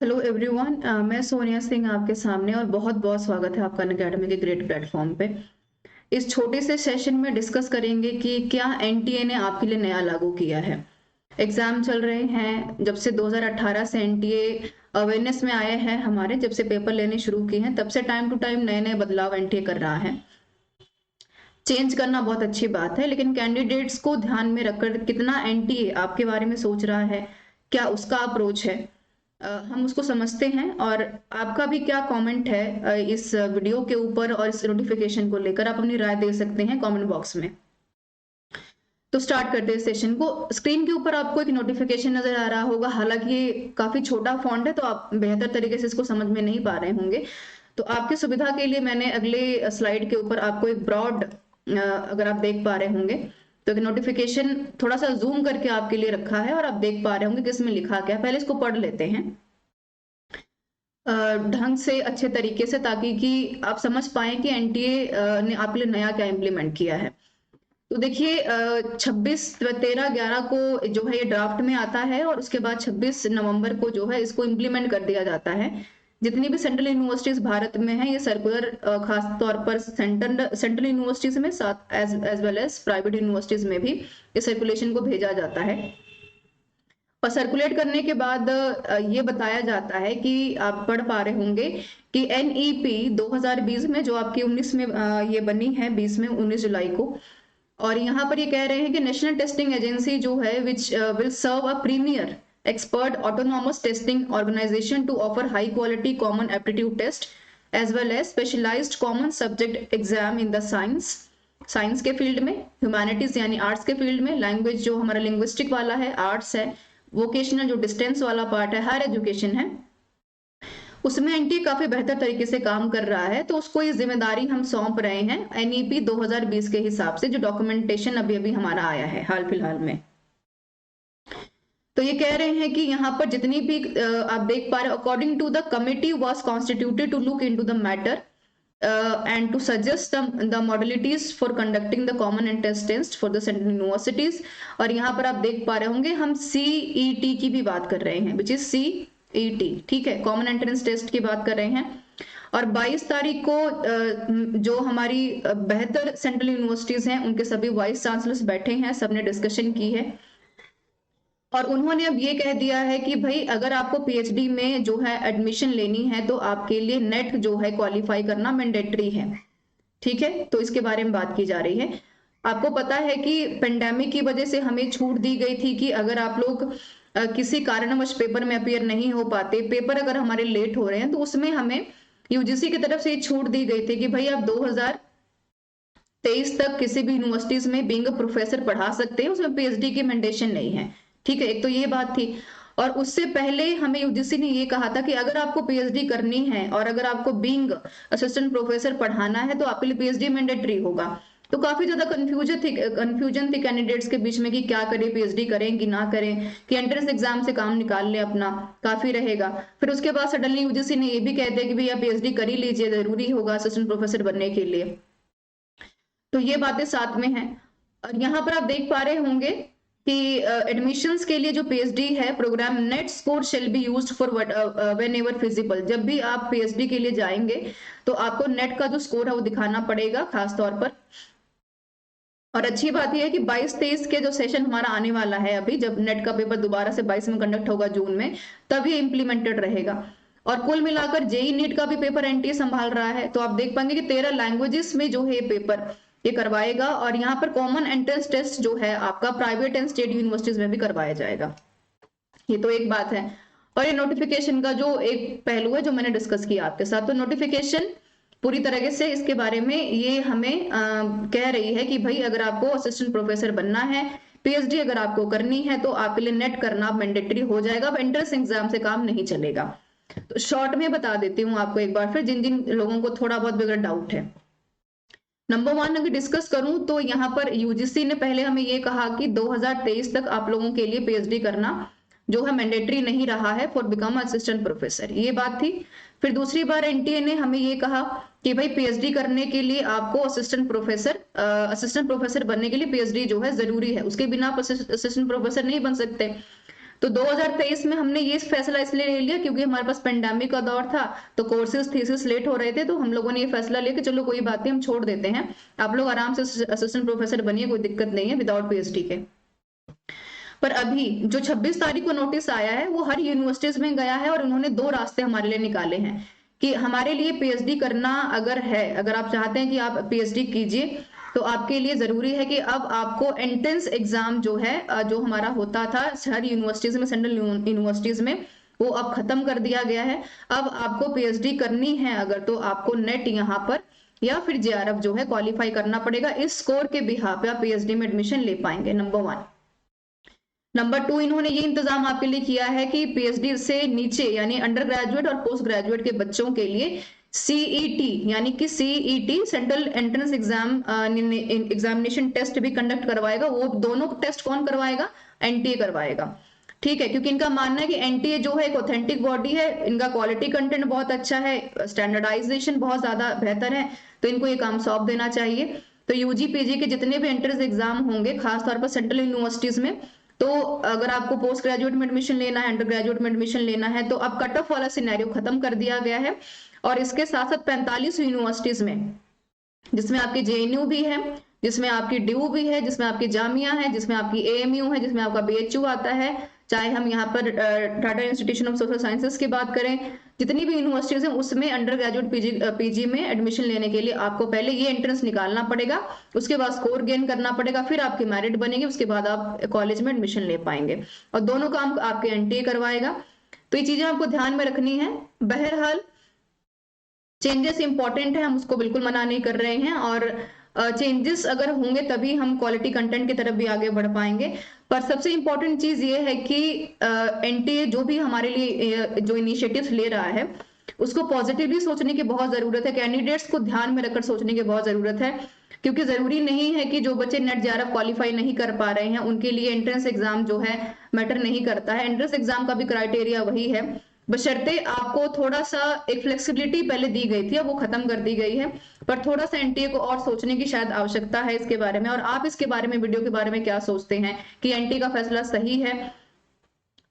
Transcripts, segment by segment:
Hello everyone. मैं सोनिया सिंह आपके सामने और बहुत बहुत स्वागत है आपका अनअकैडमी के ग्रेट प्लेटफॉर्म पे। इस छोटे से सेशन में डिस्कस करेंगे कि क्या एनटीए ने आपके लिए नया लागू किया है। एग्जाम चल रहे हैं, जब से 2018 से एनटीए अवेयरनेस में आए हैं, हमारे जब से पेपर लेने शुरू किए हैं तब से टाइम टू टाइम नए नए बदलाव एनटीए कर रहा है। चेंज करना बहुत अच्छी बात है, लेकिन कैंडिडेट्स को ध्यान में रखकर कितना एनटीए आपके बारे में सोच रहा है, क्या उसका अप्रोच है, हम उसको समझते हैं। और आपका भी क्या कमेंट है इस वीडियो के ऊपर और इस नोटिफिकेशन को लेकर, आप अपनी राय दे सकते हैं कमेंट बॉक्स में। तो स्टार्ट करते हैं सेशन को। स्क्रीन के ऊपर आपको एक नोटिफिकेशन नजर आ रहा होगा, हालांकि ये काफी छोटा फॉन्ट है तो आप बेहतर तरीके से इसको समझ में नहीं पा रहे होंगे। तो आपकी सुविधा के लिए मैंने अगले स्लाइड के ऊपर आपको एक ब्रॉड, अगर आप देख पा रहे होंगे तो एक नोटिफिकेशन थोड़ा सा जूम करके आपके लिए रखा है और आप देख पा रहे होंगे कि इसमें लिखा क्या है। पहले इसको पढ़ लेते हैं ढंग से, अच्छे तरीके से, ताकि कि आप समझ पाए कि एनटीए ने आपके लिए नया क्या इम्प्लीमेंट किया है। तो देखिए, 26/13/11 को जो है ये ड्राफ्ट में आता है और उसके बाद 26 नवंबर को जो है इसको इम्प्लीमेंट कर दिया जाता है। जितनी भी सेंट्रल यूनिवर्सिटीज भारत में है, ये सर्कुलर खास तौर पर सेंट्रल यूनिवर्सिटीज में, साथ as well as private universities में भी इस सर्कुलेशन को भेजा जाता है। और सर्कुलेट करने के बाद ये बताया जाता है कि आप पढ़ पा रहे होंगे कि एनईपी 2020 में, जो आपकी 19 में ये बनी है, 20 में 19 जुलाई को। और यहाँ पर ये कह रहे हैं कि नेशनल टेस्टिंग एजेंसी जो है which will serve a premier expert autonomous testing organization to offer high quality common aptitude test as well as specialized common subject exam in the science के फील्ड में, ह्यूमैनिटीज यानी arts के field में, language जो हमारा linguistic वाला है, arts है, वोकेशनल जो डिस्टेंस वाला पार्ट है, हायर एजुकेशन है, उसमें एनटीए काफी बेहतर तरीके से काम कर रहा है। तो उसको ये जिम्मेदारी हम सौंप रहे हैं एनईपी 2020 के हिसाब से, जो डॉक्यूमेंटेशन अभी अभी हमारा आया है हाल फिलहाल में। तो ये कह रहे हैं कि यहाँ पर जितनी भी आप देख पा रहे हो, according to the committee was constituted to look into the matter and to suggest the modalities for conducting the common entrance test for the central universities। और यहाँ पर आप देख पा रहे होंगे हम सीईटी की भी बात कर रहे हैं, विच इज सीईटी, ठीक है, कॉमन एंट्रेंस टेस्ट की बात कर रहे हैं। और 22 तारीख को जो हमारी बेहतर सेंट्रल यूनिवर्सिटीज हैं उनके सभी वाइस चांसलर्स बैठे हैं, सबने डिस्कशन की है और उन्होंने अब ये कह दिया है कि भाई अगर आपको पीएचडी में जो है एडमिशन लेनी है तो आपके लिए नेट जो है क्वालिफाई करना मैंडेटरी है, ठीक है। तो इसके बारे में बात की जा रही है। आपको पता है कि पेंडेमिक की वजह से हमें छूट दी गई थी कि अगर आप लोग किसी कारणवश पेपर में अपियर नहीं हो पाते, पेपर अगर हमारे लेट हो रहे हैं, तो उसमें हमें यूजीसी की तरफ से ये छूट दी गई थी कि भाई आप 2023 तक किसी भी यूनिवर्सिटीज में बीइंग प्रोफेसर पढ़ा सकते हैं, उसमें पीएचडी की मैंडेशन नहीं है, ठीक है। एक तो ये बात थी। और उससे पहले हमें यूजीसी ने ये कहा था कि अगर आपको पीएचडी करनी है और अगर आपको बीइंग असिस्टेंट प्रोफेसर पढ़ाना है तो आपके लिए पीएचडी मैंडेटरी होगा। तो काफी ज्यादा कंफ्यूजन थी कैंडिडेट्स के बीच में कि क्या करें, पीएचडी करें कि ना करें, कि एंट्रेंस एग्जाम से काम निकाल ले अपना, काफी रहेगा। फिर उसके बाद सडनली यूजीसी ने ये भी कह दिया कि भैया पीएचडी कर ही लीजिए, जरूरी होगा असिस्टेंट प्रोफेसर बनने के लिए। तो ये बातें साथ में हैं। और यहाँ पर आप देख पा रहे होंगे कि एडमिशंस के लिए जो पीएचडी है program, net score shall be used for whenever feasible. जब भी आप पीएचडी के लिए जाएंगे तो आपको नेट का जो स्कोर है वो दिखाना पड़ेगा खास तौर पर। और अच्छी बात यह है कि 22-23 के जो सेशन हमारा आने वाला है अभी, जब नेट का पेपर दोबारा से 22 में कंडक्ट होगा जून में, तब ये इम्प्लीमेंटेड रहेगा। और कुल मिलाकर जेई नीट का भी पेपर एनटीए संभाल रहा है। तो आप देख पाएंगे कि 13 लैंग्वेजेस में जो है पेपर ये करवाएगा। और यहाँ पर कॉमन एंट्रेंस टेस्ट जो है आपका प्राइवेट एंड स्टेट यूनिवर्सिटीज में भी करवाया जाएगा। ये तो एक बात है। और ये नोटिफिकेशन का जो एक पहलू है जो मैंने डिस्कस किया आपके साथ, तो नोटिफिकेशन पूरी तरीके से इसके बारे में ये हमें कह रही है कि भाई अगर आपको असिस्टेंट प्रोफेसर बनना है, पीएचडी अगर आपको करनी है, तो आपके लिए नेट करना मैंडेटरी हो जाएगा। अब एंट्रेंस एग्जाम से काम नहीं चलेगा। तो शॉर्ट में बता देती हूँ आपको एक बार फिर, जिन जिन लोगों को थोड़ा बहुत बगैर डाउट है। नंबर 1 अगर डिस्कस करूं तो यहाँ पर यूजीसी ने पहले हमें ये कहा कि 2023 तक आप लोगों के लिए पीएचडी करना जो है मैंडेटरी नहीं रहा है फॉर बिकम असिस्टेंट प्रोफेसर, ये बात थी। फिर दूसरी बार एनटीए ने हमें ये कहा कि भाई पीएचडी करने के लिए आपको असिस्टेंट प्रोफेसर बनने के लिए पीएचडी जो है जरूरी है, उसके बिना आप असिस्टेंट प्रोफेसर नहीं बन सकते। तो 2023 में हमने ये फैसला इसलिए ले लिया क्योंकि हमारे पास पेंडेमिक का दौर था, तो कोर्सेज थीसिस लेट हो रहे थे, तो हम लोगों ने ये फैसला लिया कि चलो कोई बात नहीं, हम छोड़ देते हैं, आप लोग आराम से असिस्टेंट प्रोफेसर बनिए, कोई दिक्कत नहीं है विदाउट पीएचडी के। पर अभी जो 26 तारीख को नोटिस आया है वो हर यूनिवर्सिटीज में गया है और उन्होंने 2 रास्ते हमारे लिए निकाले हैं कि हमारे लिए पीएचडी करना अगर है, अगर आप चाहते हैं कि आप पीएचडी कीजिए, तो आपके लिए जरूरी है कि अब आपको एंट्रेंस एग्जाम जो है जो हमारा होता था हर यूनिवर्सिटीज में, सेंट्रल यूनिवर्सिटीज में, वो अब खत्म कर दिया गया है। अब आपको पीएचडी करनी है अगर, तो आपको नेट यहाँ पर या फिर जेआरएफ जो है क्वालिफाई करना पड़ेगा। इस स्कोर के बिहाफ पे आप पीएचडी में एडमिशन ले पाएंगे, नंबर 1। नंबर 2, इन्होंने ये इंतजाम आपके लिए किया है कि पीएचडी से नीचे यानी अंडर ग्रेजुएट और पोस्ट ग्रेजुएट के बच्चों के लिए सीईटी यानी कि CET central entrance examination test भी कंडक्ट करवाएगा। वो दोनों टेस्ट कौन करवाएगा? एनटीए करवाएगा, ठीक है, क्योंकि इनका मानना है कि एनटीए जो है एक ऑथेंटिक बॉडी है, इनका क्वालिटी कंटेंट बहुत अच्छा है, स्टैंडर्डाइजेशन बहुत ज्यादा बेहतर है, तो इनको ये काम सौंप देना चाहिए। तो यूजी पीजी के जितने भी एंट्रेंस एग्जाम होंगे खासतौर पर सेंट्रल यूनिवर्सिटीज में, तो अगर आपको पोस्ट ग्रेजुएट में एडमिशन लेना है, अंडर ग्रेजुएट में एडमिशन लेना है, तो अब कट ऑफ वाला सिनेरियो खत्म कर दिया गया है। और इसके साथ साथ 45 यूनिवर्सिटीज में, जिसमें आपकी जेएनयू भी है, जिसमें आपकी ड्यू भी है, जिसमें आपकी जामिया है, जिसमें आपकी एएमयू है, जिसमें आपका बीएचयू आता है, चाहे हम यहाँ पर Tata institution of social sciences की बात करें, जितनी भी यूनिवर्सिटीज हैं उसमें अंडर ग्रेजुएट पीजी में एडमिशन लेने के लिए आपको पहले ये एंट्रेंस निकालना पड़ेगा, उसके बाद स्कोर गेन करना पड़ेगा, फिर आपकी मेरिट बनेगी, उसके बाद आप कॉलेज में एडमिशन ले पाएंगे, और दोनों काम आपके एनटीए करवाएगा। तो ये चीजें आपको ध्यान में रखनी है। बहरहाल चेंजेस इंपॉर्टेंट है, हम उसको बिल्कुल मना नहीं कर रहे हैं, और चेंजेस अगर होंगे तभी हम क्वालिटी कंटेंट की तरफ भी आगे बढ़ पाएंगे। पर सबसे इंपॉर्टेंट चीज ये है कि एनटीए जो भी हमारे लिए जो इनिशिएटिव्स ले रहा है उसको पॉजिटिवली सोचने की बहुत जरूरत है, कैंडिडेट्स को ध्यान में रखकर सोचने की बहुत जरूरत है, क्योंकि जरूरी नहीं है कि जो बच्चे नेट जेआरएफ क्वालिफाई नहीं कर पा रहे हैं उनके लिए एंट्रेंस एग्जाम जो है मैटर नहीं करता है। एंट्रेंस एग्जाम का भी क्राइटेरिया वही है, बशर्ते आपको थोड़ा सा एक फ्लेक्सिबिलिटी पहले दी गई थी, अब वो खत्म कर दी गई है, पर थोड़ा सा एनटीए को और सोचने की शायद आवश्यकता है इसके बारे में। और आप इसके बारे में, वीडियो के बारे में क्या सोचते हैं कि एनटीए का फैसला सही है?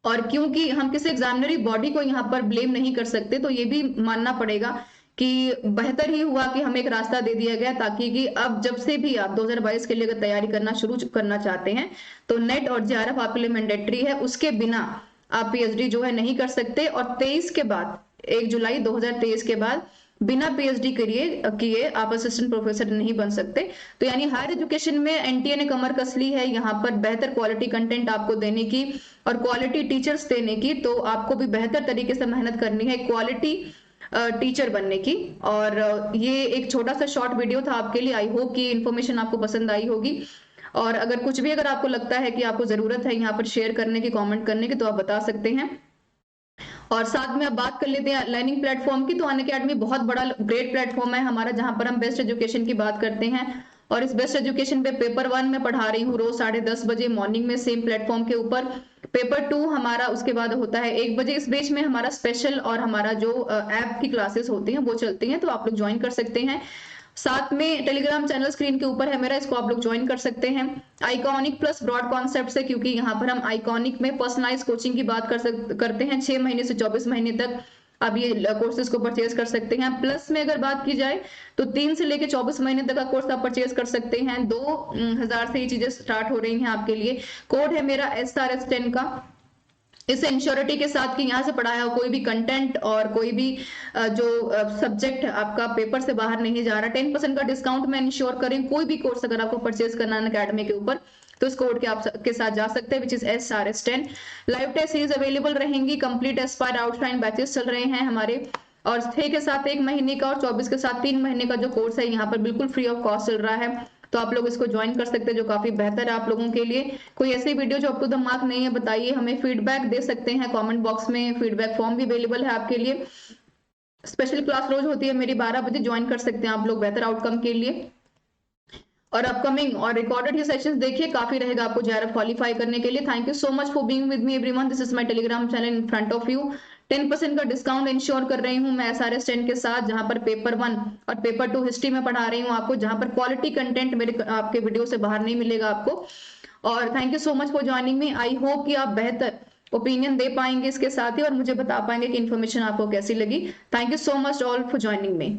और क्योंकि हम किसी एग्जामिनरी बॉडी को यहाँ पर ब्लेम नहीं कर सकते, तो ये भी मानना पड़ेगा कि बेहतर ही हुआ कि हमें एक रास्ता दे दिया गया, ताकि कि अब जब से भी आप 2022 के लिए अगर तैयारी करना शुरू करना चाहते हैं तो नेट और जेआरएफ आपके लिए मैंडेटरी है, उसके बिना आप पीएचडी जो है नहीं कर सकते। और 23 के बाद, 1 जुलाई 2023 के बाद बिना पीएचडी किए आप असिस्टेंट प्रोफेसर नहीं बन सकते। तो यानी हायर एजुकेशन में एनटीए ने कमर कस ली है यहाँ पर बेहतर क्वालिटी कंटेंट आपको देने की और क्वालिटी टीचर्स देने की, तो आपको भी बेहतर तरीके से मेहनत करनी है क्वालिटी टीचर बनने की। और ये एक छोटा सा शॉर्ट वीडियो था आपके लिए, आई होप कि इन्फॉर्मेशन आपको पसंद आई होगी। और अगर कुछ भी अगर आपको लगता है कि आपको जरूरत है यहाँ पर शेयर करने की, कमेंट करने की, तो आप बता सकते हैं। और साथ में अब बात कर लेते हैं लर्निंग प्लेटफॉर्म की। तो अनअकैडमी बहुत बड़ा ग्रेट प्लेटफॉर्म है हमारा, जहां पर हम बेस्ट एजुकेशन की बात करते हैं। और इस बेस्ट एजुकेशन पे पेपर 1 में पढ़ा रही हूँ रोज 10:30 बजे मॉर्निंग में, सेम प्लेटफॉर्म के ऊपर। पेपर 2 हमारा उसके बाद होता है 1 बजे। इस बीच में हमारा स्पेशल और हमारा जो ऐप की क्लासेस होती हैं वो चलती हैं, तो आप लोग ज्वाइन कर सकते हैं। साथ में टेलीग्राम चैनल स्क्रीन के ऊपर है मेरा, इसको आप लोग ज्वाइन कर सकते हैं। आइकॉनिक प्लस ब्रॉड कॉन्सेप्ट से, क्योंकि यहाँ पर हम आइकॉनिक में पर्सनलाइज कोचिंग की बात करते हैं। 6 महीने से 24 महीने तक आप ये कोर्सेज को परचेज कर सकते हैं। प्लस में अगर बात की जाए तो 3 से लेकर 24 महीने तक का कोर्स आप परचेज कर सकते हैं। 2000 से ये चीजें स्टार्ट हो रही हैं आपके लिए। कोड है मेरा SRS10 का। इस इंश्योरिटी के साथ कि यहाँ से पढ़ाया हो कोई भी कंटेंट और कोई भी जो सब्जेक्ट आपका पेपर से बाहर नहीं जा रहा, 10% का डिस्काउंट मैं इंश्योर करें। कोई भी कोर्स अगर आपको परचेज करना है अनअकैडमी के ऊपर, तो इस कोड के साथ जा सकते हैं, which is SRS10। Live test series available रहेंगी, कंप्लीट एस्पायर आउटलाइन बैचेस चल रहे हैं हमारे। और 6 के साथ 1 महीने का और 24 के साथ 3 महीने का जो कोर्स है यहाँ पर बिल्कुल फ्री ऑफ कॉस्ट चल रहा है, तो आप लोग इसको ज्वाइन कर सकते हैं, जो काफी बेहतर है आप लोगों के लिए। कोई ऐसी वीडियो जो अप टू द मार्क नहीं है, बताइए, हमें फीडबैक दे सकते हैं कमेंट बॉक्स में। फीडबैक फॉर्म भी अवेलेबल है आपके लिए। स्पेशल क्लास रोज होती है मेरी 12 बजे, ज्वाइन कर सकते हैं आप लोग बेहतर आउटकम के लिए। और अपकमिंग और रिकॉर्डेड ही सेशंस देखिए, काफी रहेगा आपको जेआरएफ क्वालिफाई करने के लिए। Thank you so much for being with me everyone. This is my Telegram channel in front of you. 10% का डिस्काउंट इंश्योर कर रही हूँ मैं SRS10 के साथ, जहां पर पेपर 1 और पेपर 2 हिस्ट्री में पढ़ा रही हूँ आपको, जहां पर क्वालिटी कंटेंट मेरे आपके वीडियो से बाहर नहीं मिलेगा आपको। और thank you so much for joining me. I hope कि आप बेहतर ओपिनियन दे पाएंगे इसके साथ ही, और मुझे बता पाएंगे कि इन्फॉर्मेशन आपको कैसी लगी। Thank you so much all for joining me.